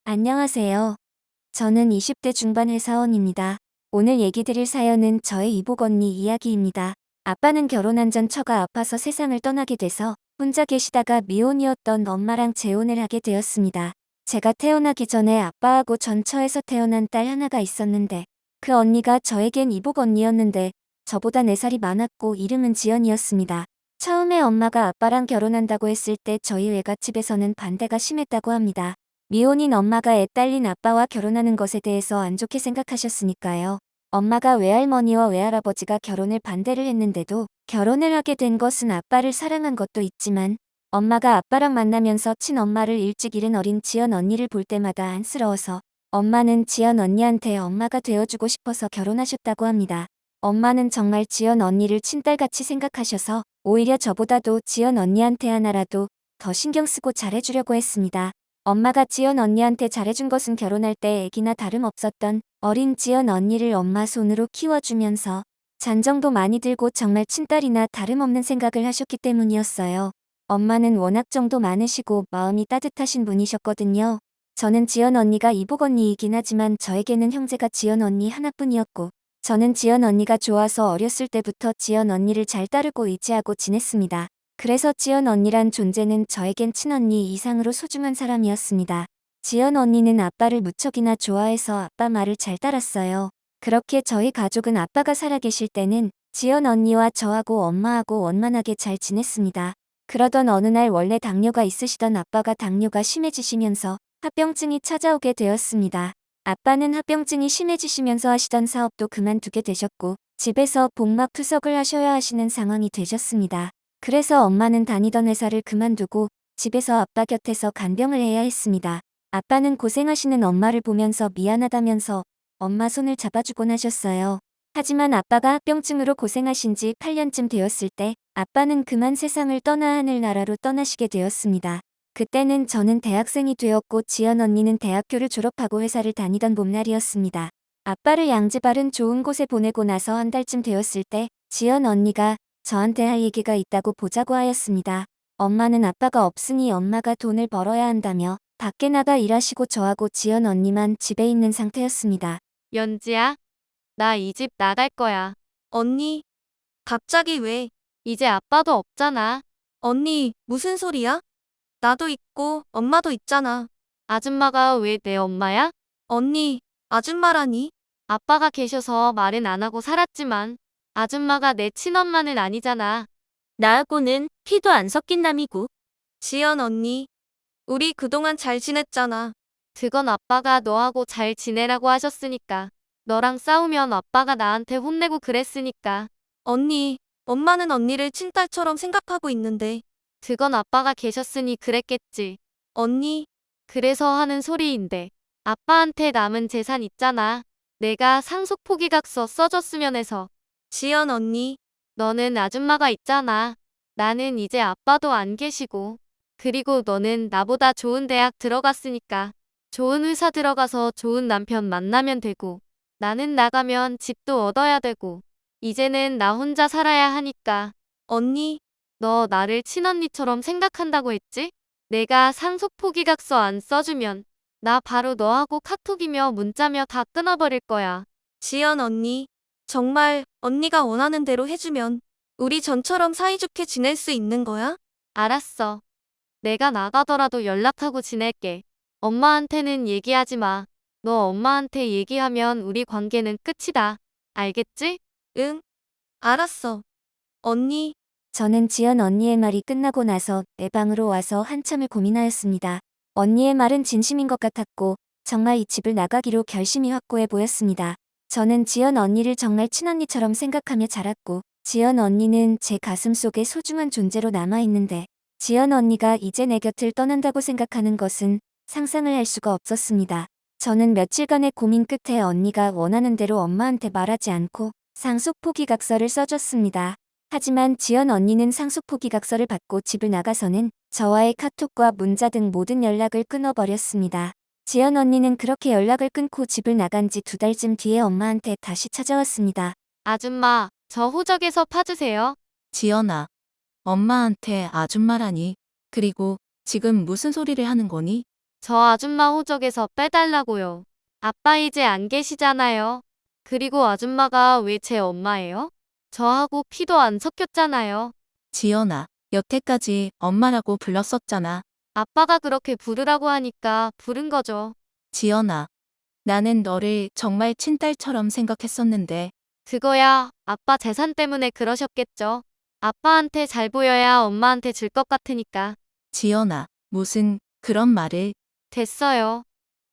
안녕하세요. 저는 20대 중반 회사원입니다. 오늘 얘기 드릴 사연은 저의 이복 언니 이야기입니다. 아빠는 결혼한 전 처가 아파서 세상을 떠나게 돼서 혼자 계시다가 미혼이었던 엄마랑 재혼을 하게 되었습니다. 제가 태어나기 전에 아빠하고 전처에서 태어난 딸 하나가 있었는데 그 언니가 저에겐 이복 언니였는데 저보다 4살이 많았고 이름은 지연이었습니다. 처음에 엄마가 아빠랑 결혼한다고 했을 때 저희 외갓집에서는 반대가 심했다고 합니다. 미혼인 엄마가 애 딸린 아빠와 결혼하는 것에 대해서 안 좋게 생각하셨으니까요. 엄마가 외할머니와 외할아버지가 결혼을 반대를 했는데도 결혼을 하게 된 것은 아빠를 사랑한 것도 있지만 엄마가 아빠랑 만나면서 친엄마를 일찍 잃은 어린 지연 언니를 볼 때마다 안쓰러워서 엄마는 지연 언니한테 엄마가 되어주고 싶어서 결혼하셨다고 합니다. 엄마는 정말 지연 언니를 친딸같이 생각하셔서 오히려 저보다도 지연 언니한테 하나라도 더 신경 쓰고 잘해주려고 했습니다. 엄마가 지연 언니한테 잘해준 것은 결혼할 때 애기나 다름없었던 어린 지연 언니를 엄마 손으로 키워주면서 잔정도 많이 들고 정말 친딸이나 다름없는 생각을 하셨기 때문이었어요. 엄마는 워낙 정도 많으시고 마음이 따뜻하신 분이셨거든요. 저는 지연 언니가 이복 언니이긴 하지만 저에게는 형제가 지연 언니 하나뿐이었고 저는 지연 언니가 좋아서 어렸을 때부터 지연 언니를 잘 따르고 의지하고 지냈습니다. 그래서 지연 언니란 존재는 저에겐 친언니 이상으로 소중한 사람이었습니다. 지연 언니는 아빠를 무척이나 좋아해서 아빠 말을 잘 따랐어요. 그렇게 저희 가족은 아빠가 살아계실 때는 지연 언니와 저하고 엄마하고 원만하게 잘 지냈습니다. 그러던 어느 날 원래 당뇨가 있으시던 아빠가 당뇨가 심해지시면서 합병증이 찾아오게 되었습니다. 아빠는 합병증이 심해지시면서 하시던 사업도 그만두게 되셨고 집에서 복막투석을 하셔야 하시는 상황이 되셨습니다. 그래서 엄마는 다니던 회사를 그만두고 집에서 아빠 곁에서 간병을 해야 했습니다. 아빠는 고생하시는 엄마를 보면서 미안하다면서 엄마 손을 잡아주곤 하셨어요. 하지만 아빠가 합병증으로 고생하신 지 8년쯤 되었을 때 아빠는 그만 세상을 떠나 하늘나라로 떠나시게 되었습니다. 그때는 저는 대학생이 되었고 지연 언니는 대학교를 졸업하고 회사를 다니던 봄날이었습니다. 아빠를 양지바른 좋은 곳에 보내고 나서 한 달쯤 되었을 때 지연 언니가 저한테 할 얘기가 있다고 보자고 하였습니다. 엄마는 아빠가 없으니 엄마가 돈을 벌어야 한다며 밖에 나가 일하시고 저하고 지연 언니만 집에 있는 상태였습니다. 연지야, 나 이 집 나갈 거야. 언니, 갑자기 왜? 이제 아빠도 없잖아. 언니, 무슨 소리야? 나도 있고 엄마도 있잖아. 아줌마가 왜 내 엄마야? 언니, 아줌마라니? 아빠가 계셔서 말은 안 하고 살았지만 아줌마가 내 친엄마는 아니잖아. 나하고는 피도 안 섞인 남이고. 지연 언니, 우리 그동안 잘 지냈잖아. 그건 아빠가 너하고 잘 지내라고 하셨으니까. 너랑 싸우면 아빠가 나한테 혼내고 그랬으니까. 언니, 엄마는 언니를 친딸처럼 생각하고 있는데. 그건 아빠가 계셨으니 그랬겠지. 언니, 그래서 하는 소리인데. 아빠한테 남은 재산 있잖아. 내가 상속 포기각서 써줬으면 해서. 지연 언니, 너는 아줌마가 있잖아. 나는 이제 아빠도 안 계시고. 그리고 너는 나보다 좋은 대학 들어갔으니까. 좋은 회사 들어가서 좋은 남편 만나면 되고. 나는 나가면 집도 얻어야 되고. 이제는 나 혼자 살아야 하니까. 언니, 너 나를 친언니처럼 생각한다고 했지? 내가 상속 포기각서 안 써주면 나 바로 너하고 카톡이며 문자며 다 끊어버릴 거야. 지연 언니. 정말 언니가 원하는 대로 해주면 우리 전처럼 사이좋게 지낼 수 있는 거야? 알았어. 내가 나가더라도 연락하고 지낼게. 엄마한테는 얘기하지 마. 너 엄마한테 얘기하면 우리 관계는 끝이다. 알겠지? 응, 알았어. 언니, 저는 지연 언니의 말이 끝나고 나서 내 방으로 와서 한참을 고민하였습니다. 언니의 말은 진심인 것 같았고 정말 이 집을 나가기로 결심이 확고해 보였습니다. 저는 지연 언니를 정말 친언니처럼 생각하며 자랐고 지연 언니는 제 가슴속에 소중한 존재로 남아있는데 지연 언니가 이제 내 곁을 떠난다고 생각하는 것은 상상을 할 수가 없었습니다. 저는 며칠간의 고민 끝에 언니가 원하는 대로 엄마한테 말하지 않고 상속 포기각서를 써줬습니다. 하지만 지연 언니는 상속 포기각서를 받고 집을 나가서는 저와의 카톡과 문자 등 모든 연락을 끊어버렸습니다. 지연 언니는 그렇게 연락을 끊고 집을 나간 지 2달쯤 뒤에 엄마한테 다시 찾아왔습니다. 아줌마, 저 호적에서 파주세요. 지연아, 엄마한테 아줌마라니. 그리고 지금 무슨 소리를 하는 거니? 저 아줌마 호적에서 빼달라고요. 아빠 이제 안 계시잖아요. 그리고 아줌마가 왜 제 엄마예요? 저하고 피도 안 섞였잖아요. 지연아, 여태까지 엄마라고 불렀었잖아. 아빠가 그렇게 부르라고 하니까 부른 거죠. 지연아, 나는 너를 정말 친딸처럼 생각했었는데, 그거야 아빠 재산 때문에 그러셨겠죠. 아빠한테 잘 보여야 엄마한테 줄 것 같으니까. 지연아, 무슨 그런 말을. 됐어요.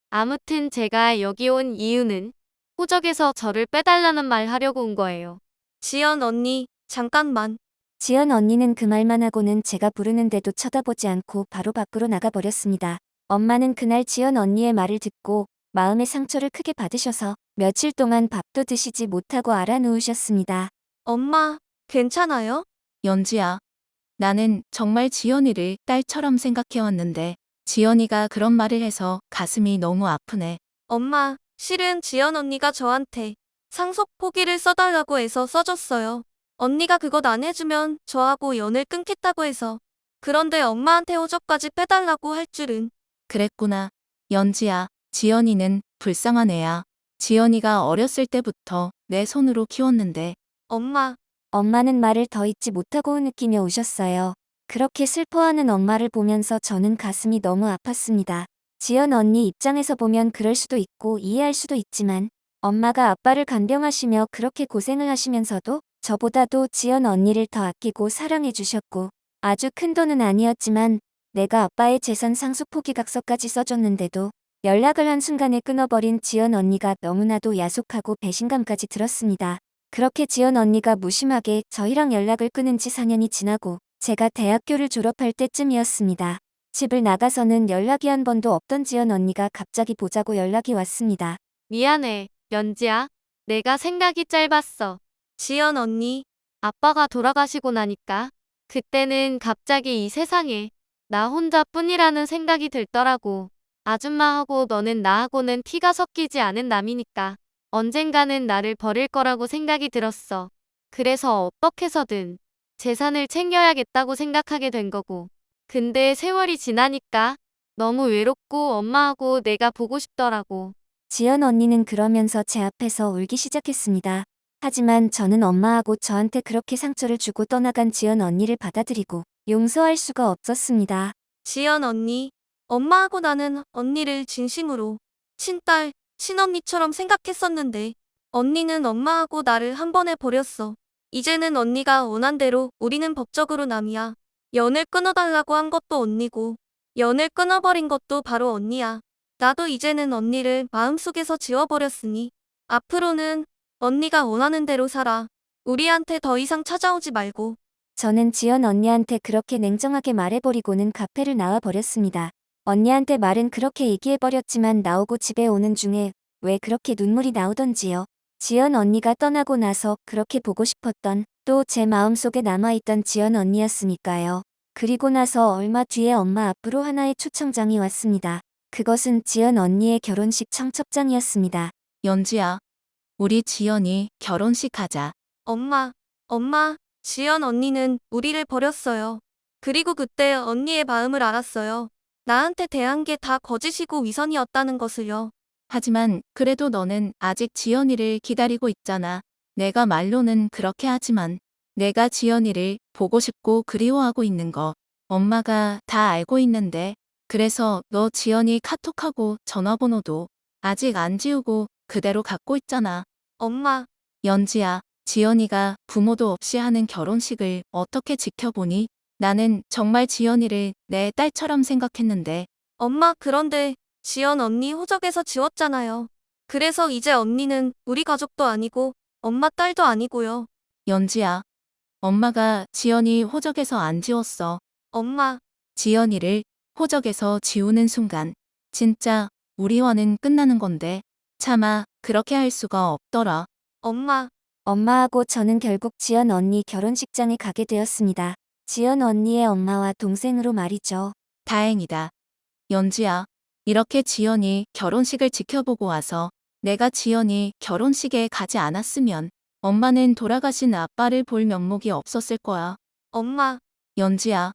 아무튼 제가 여기 온 이유는 호적에서 저를 빼달라는 말 하려고 온 거예요. 지연 언니, 잠깐만. 지연 언니는 그 말만 하고는 제가 부르는데도 쳐다보지 않고 바로 밖으로 나가버렸습니다. 엄마는 그날 지연 언니의 말을 듣고 마음의 상처를 크게 받으셔서 며칠 동안 밥도 드시지 못하고 알아누우셨습니다. 엄마, 괜찮아요? 연지야, 나는 정말 지연이를 딸처럼 생각해왔는데, 지연이가 그런 말을 해서 가슴이 너무 아프네. 엄마, 실은 지연 언니가 저한테 상속 포기를 써달라고 해서 써줬어요. 언니가 그것 안 해주면 저하고 연을 끊겠다고 해서. 그런데 엄마한테 호적까지 빼달라고 할 줄은. 그랬구나. 연지야, 지연이는 불쌍한 애야. 지연이가 어렸을 때부터 내 손으로 키웠는데, 엄마, 엄마는 말을 더 잇지 못하고 느끼며 우셨어요. 그렇게 슬퍼하는 엄마를 보면서 저는 가슴이 너무 아팠습니다. 지연 언니 입장에서 보면 그럴 수도 있고 이해할 수도 있지만 엄마가 아빠를 간병하시며 그렇게 고생을 하시면서도 저보다도 지연 언니를 더 아끼고 사랑해 주셨고 아주 큰 돈은 아니었지만 내가 아빠의 재산 상속 포기각서까지 써줬는데도 연락을 한순간에 끊어버린 지연 언니가 너무나도 야속하고 배신감까지 들었습니다. 그렇게 지연 언니가 무심하게 저희랑 연락을 끊은 지 4년이 지나고 제가 대학교를 졸업할 때쯤이었습니다. 집을 나가서는 연락이 한 번도 없던 지연 언니가 갑자기 보자고 연락이 왔습니다. 미안해, 연지야. 내가 생각이 짧았어. 지연 언니, 아빠가 돌아가시고 나니까 그때는 갑자기 이 세상에 나 혼자뿐이라는 생각이 들더라고. 아줌마하고 너는 나하고는 피가 섞이지 않은 남이니까 언젠가는 나를 버릴 거라고 생각이 들었어. 그래서 어떻게 해서든 재산을 챙겨야겠다고 생각하게 된 거고. 근데 세월이 지나니까 너무 외롭고 엄마하고 내가 보고 싶더라고. 지연 언니는 그러면서 제 앞에서 울기 시작했습니다. 하지만 저는 엄마하고 저한테 그렇게 상처를 주고 떠나간 지연 언니를 받아들이고 용서할 수가 없었습니다. 지연 언니. 엄마하고 나는 언니를 진심으로 친딸, 친언니처럼 생각했었는데 언니는 엄마하고 나를 한 번에 버렸어. 이제는 언니가 원한 대로 우리는 법적으로 남이야. 연을 끊어달라고 한 것도 언니고 연을 끊어버린 것도 바로 언니야. 나도 이제는 언니를 마음속에서 지워버렸으니 앞으로는 언니가 원하는 대로 살아. 우리한테 더 이상 찾아오지 말고. 저는 지연 언니한테 그렇게 냉정하게 말해버리고는 카페를 나와 버렸습니다. 언니한테 말은 그렇게 얘기해버렸지만 나오고 집에 오는 중에 왜 그렇게 눈물이 나오던지요. 지연 언니가 떠나고 나서 그렇게 보고 싶었던 또 제 마음속에 남아있던 지연 언니였으니까요. 그리고 나서 얼마 뒤에 엄마 앞으로 하나의 초청장이 왔습니다. 그것은 지연 언니의 결혼식 청첩장이었습니다. 연지야, 우리 지연이 결혼식 하자. 엄마, 지연 언니는 우리를 버렸어요. 그리고 그때 언니의 마음을 알았어요. 나한테 대한 게 다 거짓이고 위선이었다는 것을요. 하지만 그래도 너는 아직 지연이를 기다리고 있잖아. 내가 말로는 그렇게 하지만 내가 지연이를 보고 싶고 그리워하고 있는 거 엄마가 다 알고 있는데 그래서 너 지연이 카톡하고 전화번호도 아직 안 지우고 그대로 갖고 있잖아. 엄마, 연지야, 지연이가 부모도 없이 하는 결혼식을 어떻게 지켜보니? 나는 정말 지연이를 내 딸처럼 생각했는데 엄마 그런데 지연 언니 호적에서 지웠잖아요. 그래서 이제 언니는 우리 가족도 아니고 엄마 딸도 아니고요. 연지야, 엄마가 지연이 호적에서 안 지웠어. 엄마, 지연이를 호적에서 지우는 순간 진짜 우리와는 끝나는 건데 차마 그렇게 할 수가 없더라. 엄마, 엄마하고 저는 결국 지연 언니 결혼식장에 가게 되었습니다. 지연 언니의 엄마와 동생으로 말이죠. 다행이다. 연지야, 이렇게 지연이 결혼식을 지켜보고 와서 내가 지연이 결혼식에 가지 않았으면 엄마는 돌아가신 아빠를 볼 면목이 없었을 거야. 엄마, 연지야,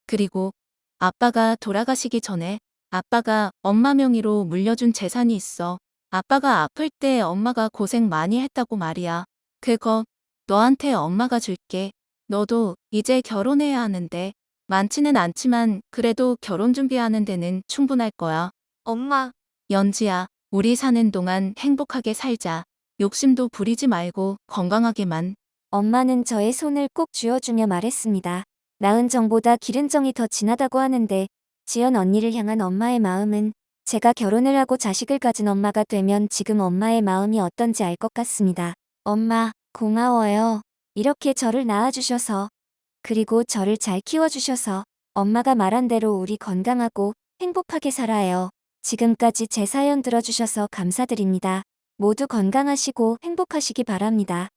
그리고 아빠가 돌아가시기 전에 아빠가 엄마 명의로 물려준 재산이 있어. 아빠가 아플 때 엄마가 고생 많이 했다고 말이야. 그거 너한테 엄마가 줄게. 너도 이제 결혼해야 하는데 많지는 않지만 그래도 결혼 준비하는 데는 충분할 거야. 엄마, 연지야, 우리 사는 동안 행복하게 살자. 욕심도 부리지 말고 건강하게만. 엄마는 저의 손을 꼭 쥐어주며 말했습니다. 낳은 정보다 기른 정이 더 진하다고 하는데 지연 언니를 향한 엄마의 마음은 제가 결혼을 하고 자식을 가진 엄마가 되면 지금 엄마의 마음이 어떤지 알 것 같습니다. 엄마, 고마워요. 이렇게 저를 낳아주셔서, 그리고 저를 잘 키워주셔서 엄마가 말한 대로 우리 건강하고 행복하게 살아요. 지금까지 제 사연 들어주셔서 감사드립니다. 모두 건강하시고 행복하시기 바랍니다.